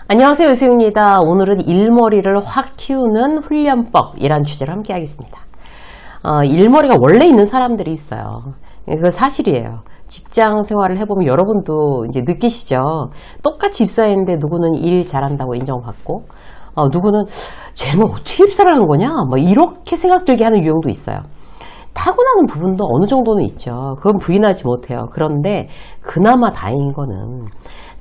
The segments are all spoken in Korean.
안녕하세요, 유수입니다. 오늘은 일머리를 확 키우는 훈련법이란 주제로 함께 하겠습니다. 일머리가 원래 있는 사람들이 있어요. 그건 사실이에요. 직장 생활을 해보면 여러분도 이제 느끼시죠. 똑같이 입사했는데 누구는 일 잘한다고 인정받고, 누구는 쟤는 어떻게 입사를 한 거냐? 뭐 이렇게 생각들게 하는 유형도 있어요. 타고나는 부분도 어느 정도는 있죠. 그건 부인하지 못해요. 그런데 그나마 다행인 거는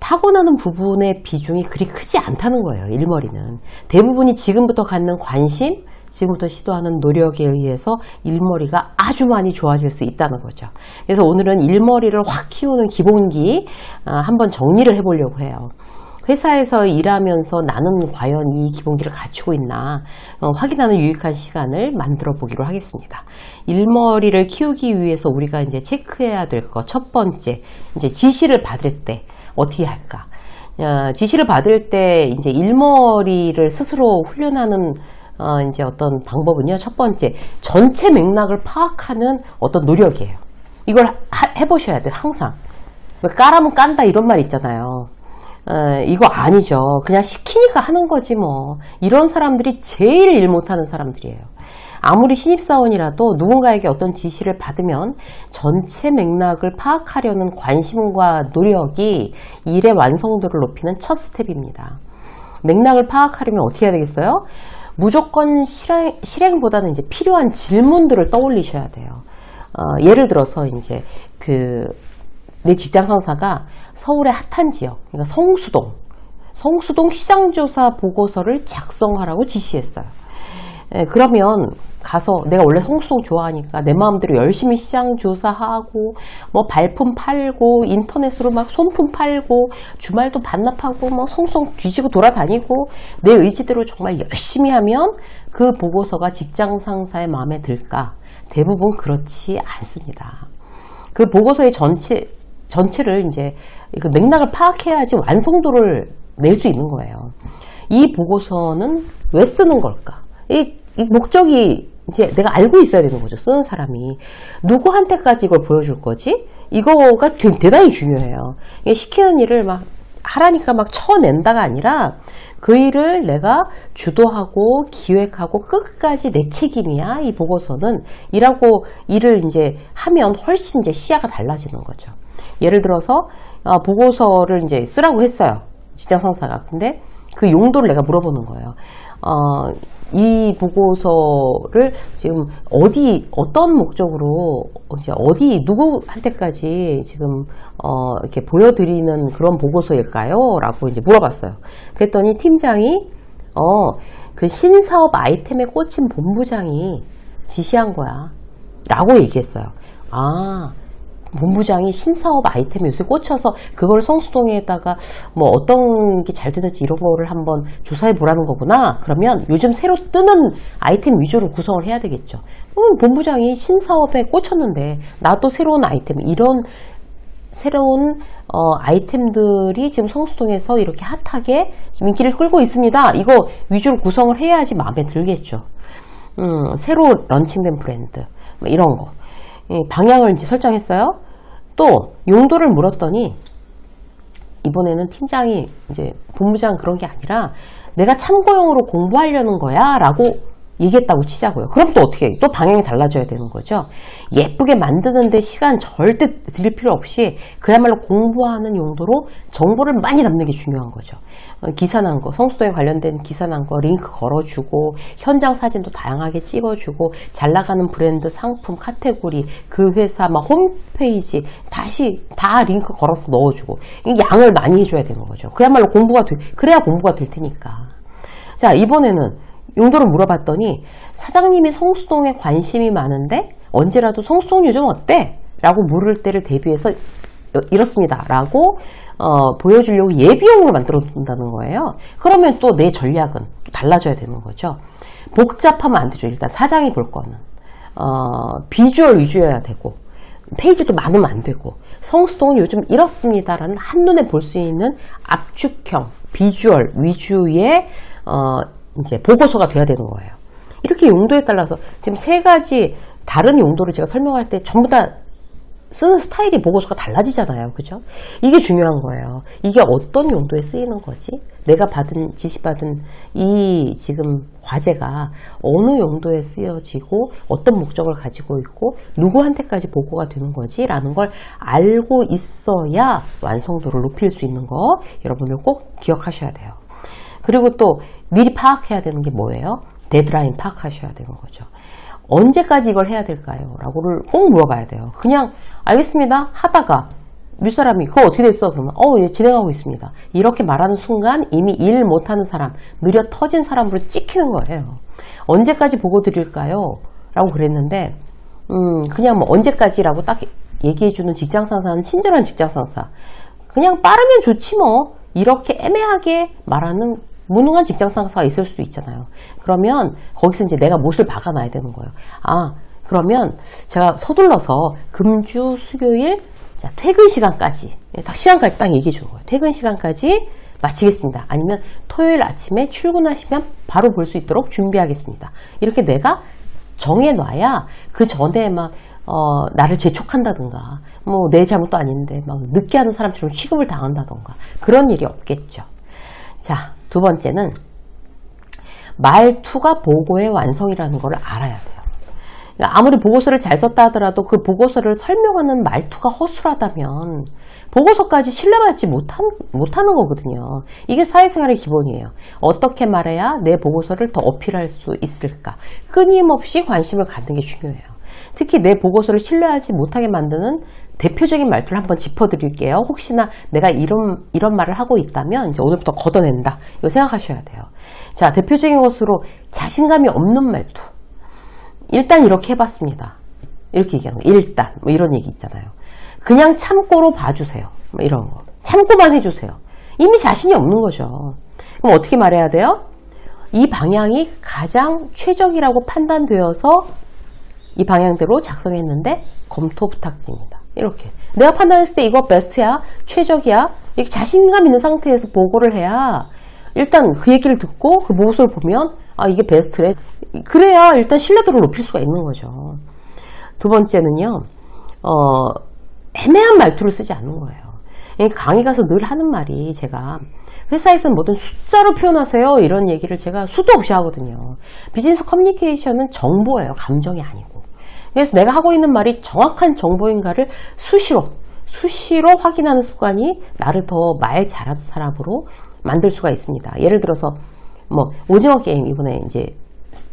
타고나는 부분의 비중이 그리 크지 않다는 거예요. 일머리는. 대부분이 지금부터 갖는 관심, 지금부터 시도하는 노력에 의해서 일머리가 아주 많이 좋아질 수 있다는 거죠. 그래서 오늘은 일머리를 확 키우는 기본기 한번 정리를 해보려고 해요. 회사에서 일하면서 나는 과연 이 기본기를 갖추고 있나 확인하는 유익한 시간을 만들어 보기로 하겠습니다. 일머리를 키우기 위해서 우리가 이제 체크해야 될 것 첫 번째, 이제 지시를 받을 때 어떻게 할까? 지시를 받을 때 이제 일머리를 스스로 훈련하는 이제 어떤 방법은요. 첫 번째, 전체 맥락을 파악하는 어떤 노력이에요. 이걸 해보셔야 돼요. 항상. 까라면 깐다 이런 말 있잖아요. 이거 아니죠. 그냥 시키니까 하는 거지 뭐. 이런 사람들이 제일 일 못하는 사람들이에요. 아무리 신입사원이라도 누군가에게 어떤 지시를 받으면 전체 맥락을 파악하려는 관심과 노력이 일의 완성도를 높이는 첫 스텝입니다. 맥락을 파악하려면 어떻게 해야 되겠어요? 무조건 실행보다는 이제 필요한 질문들을 떠올리셔야 돼요. 예를 들어서 이제 내 직장 상사가 서울의 핫한 지역, 그러니까 성수동 시장조사 보고서를 작성하라고 지시했어요. 그러면 가서 내가 원래 성수동 좋아하니까 내 마음대로 열심히 시장 조사하고 뭐 발품 팔고 인터넷으로 막 손품 팔고 주말도 반납하고 뭐 성수동 뒤지고 돌아다니고 내 의지대로 정말 열심히 하면 그 보고서가 직장 상사의 마음에 들까? 대부분 그렇지 않습니다. 그 보고서의 전체를 이제 그 맥락을 파악해야지 완성도를 낼 수 있는 거예요. 이 보고서는 왜 쓰는 걸까? 이 목적이 이제 내가 알고 있어야 되는 거죠. 쓰는 사람이. 누구한테까지 이걸 보여줄 거지? 이거가 대단히 중요해요. 시키는 일을 막 하라니까 막 쳐낸다가 아니라 그 일을 내가 주도하고 기획하고 끝까지 내 책임이야. 이 보고서는 일을 이제 하면 훨씬 이제 시야가 달라지는 거죠. 예를 들어서 보고서를 이제 쓰라고 했어요. 직장 상사가. 근데 그 용도를 내가 물어보는 거예요. 이 보고서를 지금 어떤 목적으로 이제 누구한테까지 지금 이렇게 보여드리는 그런 보고서일까요? 라고 이제 물어봤어요. 그랬더니 팀장이 그 신사업 아이템에 꽂힌 본부장이 지시한 거야. 라고 얘기했어요. 본부장이 신사업 아이템에 요새 꽂혀서 그걸 성수동에다가 뭐 어떤 게 잘 되는지 이런 거를 한번 조사해 보라는 거구나. 그러면 요즘 새로 뜨는 아이템 위주로 구성을 해야 되겠죠. 본부장이 신사업에 꽂혔는데 나도 새로운 아이템, 이런 새로운 아이템들이 지금 성수동에서 이렇게 핫하게 지금 인기를 끌고 있습니다. 이거 위주로 구성을 해야지 마음에 들겠죠. 새로 런칭된 브랜드 뭐 이런 거. 방향을 이제 설정했어요. 또 용도를 물었더니 이번에는 팀장이 이제 본부장 그런 게 아니라 내가 참고용으로 공부하려는 거야 라고 얘기했다고 치자고요. 그럼 또 어떻게 해요? 또 방향이 달라져야 되는 거죠. 예쁘게 만드는데 시간 절대 들일 필요 없이 그야말로 공부하는 용도로 정보를 많이 담는 게 중요한 거죠. 기사 난 거, 성수동에 관련된 기사 난 거 링크 걸어주고 현장 사진도 다양하게 찍어주고 잘 나가는 브랜드, 상품, 카테고리, 그 회사 막 홈페이지 다시 다 링크 걸어서 넣어주고 양을 많이 해줘야 되는 거죠. 그야말로 그래야 공부가 될 테니까. 자, 이번에는 용도를 물어봤더니 사장님이 성수동에 관심이 많은데 언제라도 성수동 요즘 어때? 라고 물을 때를 대비해서 이렇습니다. 라고 보여주려고 예비용으로 만들어 둔다는 거예요. 그러면 또 내 전략은 또 달라져야 되는 거죠. 복잡하면 안 되죠. 일단 사장이 볼 거는 비주얼 위주여야 되고 페이지도 많으면 안 되고 성수동은 요즘 이렇습니다라는 한눈에 볼 수 있는 압축형 비주얼 위주의 이제 보고서가 돼야 되는 거예요. 이렇게 용도에 따라서 지금 세 가지 다른 용도를 제가 설명할 때 전부 다 쓰는 스타일이 보고서가 달라지잖아요. 그죠? 이게 중요한 거예요. 이게 어떤 용도에 쓰이는 거지? 내가 지시받은 이 지금 과제가 어느 용도에 쓰여지고 어떤 목적을 가지고 있고 누구한테까지 보고가 되는 거지? 라는 걸 알고 있어야 완성도를 높일 수 있는 거 여러분들 꼭 기억하셔야 돼요. 그리고 또 미리 파악해야 되는 게 뭐예요? 데드라인 파악하셔야 되는 거죠. 언제까지 이걸 해야 될까요? 라고를 꼭 물어봐야 돼요. 그냥 알겠습니다 하다가 윗사람이 그거 어떻게 됐어? 그러면 예, 진행하고 있습니다. 이렇게 말하는 순간 이미 일 못하는 사람, 느려 터진 사람으로 찍히는 거예요. 언제까지 보고 드릴까요? 라고 그랬는데 그냥 뭐 언제까지라고 딱 얘기해주는 직장상사는 친절한 직장상사. 그냥 빠르면 좋지 뭐. 이렇게 애매하게 말하는 무능한 직장상사가 있을 수도 있잖아요. 그러면 거기서 이제 내가 못을 박아놔야 되는 거예요. 그러면 제가 서둘러서 금주 수요일 자, 퇴근 시간까지 딱 시간까지 딱 얘기해 주는 거예요. 퇴근 시간까지 마치겠습니다. 아니면 토요일 아침에 출근하시면 바로 볼 수 있도록 준비하겠습니다. 이렇게 내가 정해놔야 그 전에 막 나를 재촉한다든가 뭐 내 잘못도 아닌데 막 늦게 하는 사람처럼 취급을 당한다든가 그런 일이 없겠죠. 자, 두 번째는 말투가 보고의 완성이라는 걸 알아야 돼요. 그러니까 아무리 보고서를 잘 썼다 하더라도 그 보고서를 설명하는 말투가 허술하다면 보고서까지 신뢰받지 못하는 거거든요. 이게 사회생활의 기본이에요. 어떻게 말해야 내 보고서를 더 어필할 수 있을까? 끊임없이 관심을 갖는 게 중요해요. 특히 내 보고서를 신뢰하지 못하게 만드는 대표적인 말투를 한번 짚어드릴게요. 혹시나 내가 이런 말을 하고 있다면 이제 오늘부터 걷어낸다. 이거 생각하셔야 돼요. 자, 대표적인 것으로 자신감이 없는 말투. 일단 이렇게 해봤습니다. 이렇게 얘기하는 거. 일단 뭐 이런 얘기 있잖아요. 그냥 참고로 봐주세요. 뭐 이런 거. 참고만 해주세요. 이미 자신이 없는 거죠. 그럼 어떻게 말해야 돼요? 이 방향이 가장 최적이라고 판단되어서 이 방향대로 작성했는데 검토 부탁드립니다. 이렇게 내가 판단했을 때 이거 베스트야, 최적이야, 이렇게 자신감 있는 상태에서 보고를 해야 일단 그 얘기를 듣고 그 보고서를 보면 이게 베스트래. 그래야 일단 신뢰도를 높일 수가 있는 거죠. 두 번째는요, 애매한 말투를 쓰지 않는 거예요. 강의 가서 늘 하는 말이 제가 회사에서는 뭐든 숫자로 표현하세요 이런 얘기를 제가 수도 없이 하거든요. 비즈니스 커뮤니케이션은 정보예요. 감정이 아니고. 그래서 내가 하고 있는 말이 정확한 정보인가를 수시로 확인하는 습관이 나를 더 말 잘하는 사람으로 만들 수가 있습니다. 예를 들어서 뭐 오징어 게임 이번에 이제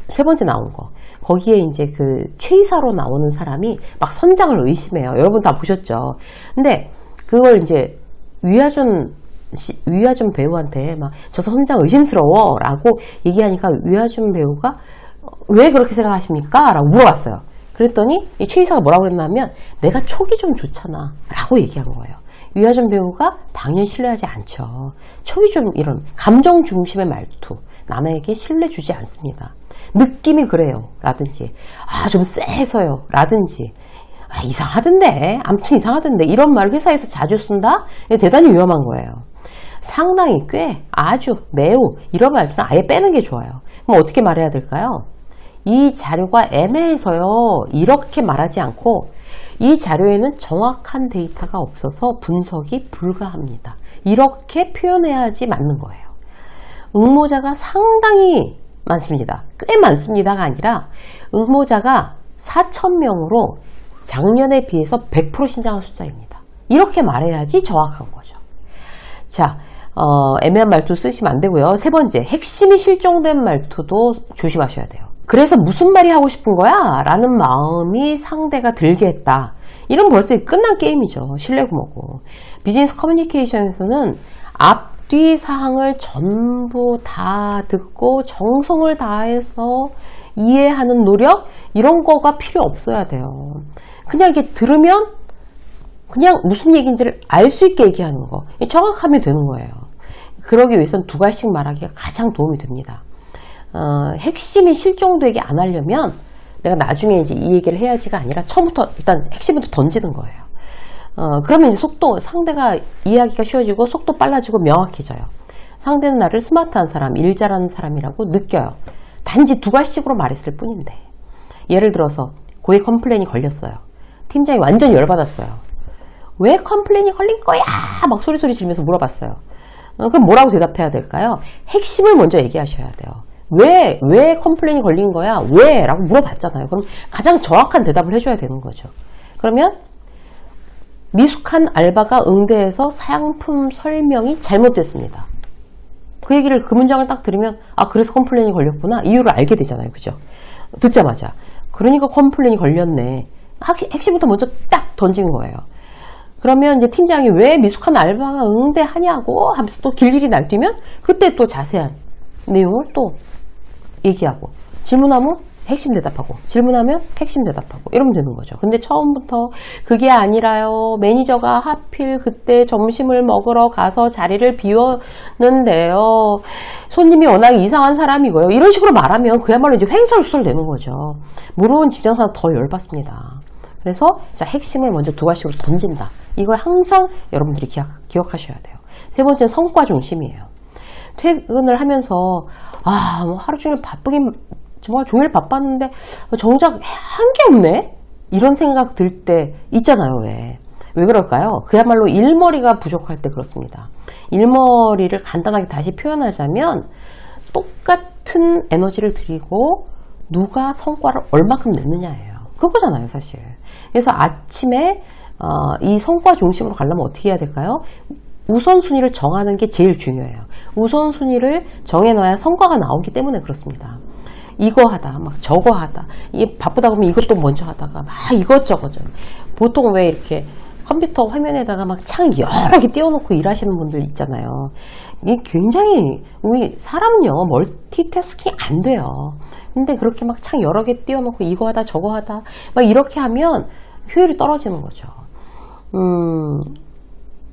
세 번째 나온 거 거기에 이제 그 최이사로 나오는 사람이 막 선장을 의심해요. 여러분 다 보셨죠? 근데 그걸 이제 위아준 배우한테 막 저 선장 의심스러워 라고 얘기하니까 위아준 배우가 왜 그렇게 생각하십니까? 라고 물어봤어요. 그랬더니 이 최이사가 뭐라고 그랬냐면 내가 촉이 좀 좋잖아 라고 얘기한 거예요. 위아준 배우가 당연히 신뢰하지 않죠. 촉이 좀 이런 감정 중심의 말투 남에게 신뢰 주지 않습니다. 느낌이 그래요 라든지 좀 쎄해서요 라든지 이상하던데 아무튼 이상하던데 이런 말을 회사에서 자주 쓴다? 대단히 위험한 거예요. 상당히 꽤 아주 매우 이런 말들은 아예 빼는 게 좋아요. 그럼 어떻게 말해야 될까요? 이 자료가 애매해서요 이렇게 말하지 않고 이 자료에는 정확한 데이터가 없어서 분석이 불가합니다. 이렇게 표현해야지 맞는 거예요. 응모자가 상당히 많습니다. 꽤 많습니다가 아니라 응모자가 4,000명으로 작년에 비해서 100% 신장한 숫자입니다. 이렇게 말해야지 정확한 거죠. 자, 애매한 말투 쓰시면 안 되고요. 세 번째, 핵심이 실종된 말투도 조심하셔야 돼요. 그래서 무슨 말이 하고 싶은 거야? 라는 마음이 상대가 들게 했다. 이런 벌써 끝난 게임이죠. 신뢰구멍고. 비즈니스 커뮤니케이션에서는 앞뒤 사항을 전부 다 듣고 정성을 다해서 이해하는 노력? 이런 거가 필요 없어야 돼요. 그냥 이게 들으면 그냥 무슨 얘기인지를 알 수 있게 얘기하는 거. 정확하면 되는 거예요. 그러기 위해서는 두 가지씩 말하기가 가장 도움이 됩니다. 핵심이 실종되게 안 하려면 내가 나중에 이제 이 얘기를 해야지가 아니라 처음부터 일단 핵심부터 던지는 거예요. 그러면 이제 상대가 이해하기가 쉬워지고 속도 빨라지고 명확해져요. 상대는 나를 스마트한 사람, 일 잘하는 사람이라고 느껴요. 단지 두 가지씩으로 말했을 뿐인데. 예를 들어서 고객 컴플레인이 걸렸어요. 팀장이 완전 열받았어요. 왜 컴플레인이 걸린 거야? 막 소리소리 지르면서 물어봤어요. 그럼 뭐라고 대답해야 될까요? 핵심을 먼저 얘기하셔야 돼요. 왜 컴플레인이 걸린 거야? 왜? 라고 물어봤잖아요. 그럼 가장 정확한 대답을 해줘야 되는 거죠. 그러면 미숙한 알바가 응대해서 사양품 설명이 잘못됐습니다. 그 얘기를, 그 문장을 딱 들으면 아, 그래서 컴플레인이 걸렸구나, 이유를 알게 되잖아요. 그죠? 듣자마자 그러니까 컴플레인이 걸렸네, 핵심부터 먼저 딱 던진 거예요. 그러면 이제 팀장이 왜 미숙한 알바가 응대하냐고 하면서 또 길길이 날뛰면 그때 또 자세한 내용을 또 얘기하고, 질문하면 핵심 대답하고, 질문하면 핵심 대답하고, 이러면 되는 거죠. 근데 처음부터 그게 아니라요, 매니저가 하필 그때 점심을 먹으러 가서 자리를 비웠는데요, 손님이 워낙 이상한 사람이고요, 이런 식으로 말하면 그야말로 이제 횡설수설 되는 거죠. 모르는 직장사는 더 열받습니다. 그래서 자, 핵심을 먼저 두 가지로 던진다. 이걸 항상 여러분들이 기억하셔야 돼요. 세 번째는 성과 중심이에요. 퇴근을 하면서 아, 뭐 하루 종일 바쁘긴, 정말 종일 바빴는데 정작 한 게 없네? 이런 생각 들 때 있잖아요. 왜 그럴까요? 그야말로 일머리가 부족할 때 그렇습니다. 일머리를 간단하게 다시 표현하자면 똑같은 에너지를 들이고 누가 성과를 얼마큼 냈느냐예요. 그거잖아요, 사실. 그래서 아침에 이 성과 중심으로 가려면 어떻게 해야 될까요? 우선순위를 정하는 게 제일 중요해요. 우선순위를 정해놔야 성과가 나오기 때문에 그렇습니다. 이거 하다, 막 저거 하다, 이게 바쁘다 그러면 이것도 먼저 하다가 막 이것저것. 보통 왜 이렇게 컴퓨터 화면에다가 막 창 여러 개 띄워놓고 일하시는 분들 있잖아요. 이게 굉장히, 우리 사람은요, 멀티태스킹 안 돼요. 근데 그렇게 막 창 여러 개 띄워놓고 이거 하다 저거 하다 막 이렇게 하면 효율이 떨어지는 거죠.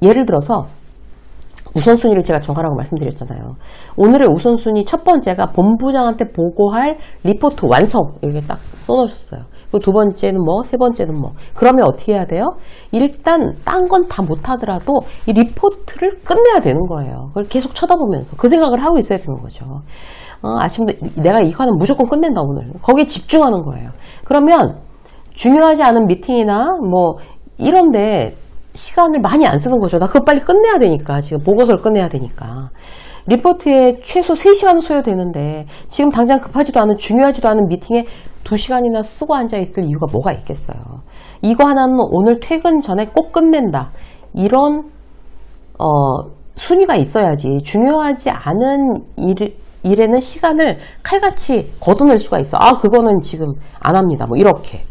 예를 들어서 우선순위를 제가 정하라고 말씀드렸잖아요. 오늘의 우선순위 첫 번째가 본부장한테 보고할 리포트 완성, 이렇게 딱 써놓으셨어요. 그리고 두 번째는 뭐, 세 번째는 뭐. 그러면 어떻게 해야 돼요? 일단 딴 건 다 못하더라도 이 리포트를 끝내야 되는 거예요. 그걸 계속 쳐다보면서 그 생각을 하고 있어야 되는 거죠. 아침부터 내가 이거 하면 무조건 끝낸다 오늘. 거기에 집중하는 거예요. 그러면 중요하지 않은 미팅이나 뭐 이런데 시간을 많이 안 쓰는 거죠. 나 그거 빨리 끝내야 되니까. 지금 보고서를 끝내야 되니까. 리포트에 최소 3시간 소요되는데 지금 당장 급하지도 않은, 중요하지도 않은 미팅에 2시간이나 쓰고 앉아있을 이유가 뭐가 있겠어요. 이거 하나는 오늘 퇴근 전에 꼭 끝낸다. 이런 순위가 있어야지 중요하지 않은 일에는 시간을 칼같이 걷어낼 수가 있어. 아, 그거는 지금 안 합니다. 뭐 이렇게.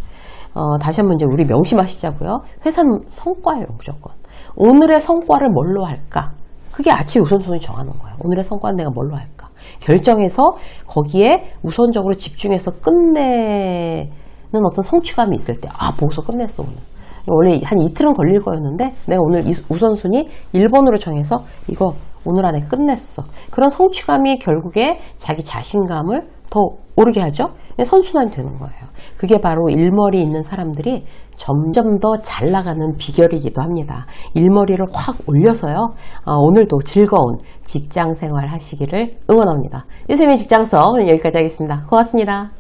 다시 한번 이제 우리 명심하시자고요. 회사는 성과예요, 무조건. 오늘의 성과를 뭘로 할까? 그게 아침 우선순위 정하는 거예요. 오늘의 성과는 내가 뭘로 할까? 결정해서 거기에 우선적으로 집중해서 끝내는 어떤 성취감이 있을 때, 아, 보고서 끝냈어, 오늘. 원래 한 이틀은 걸릴 거였는데 내가 오늘 우선순위 1번으로 정해서 이거 오늘 안에 끝냈어. 그런 성취감이 결국에 자기 자신감을 더 오르게 하죠. 선순환이 되는 거예요. 그게 바로 일머리 있는 사람들이 점점 더 잘 나가는 비결이기도 합니다. 일머리를 확 올려서요. 오늘도 즐거운 직장 생활 하시기를 응원합니다. 유쌤의 직장서 오늘 여기까지 하겠습니다. 고맙습니다.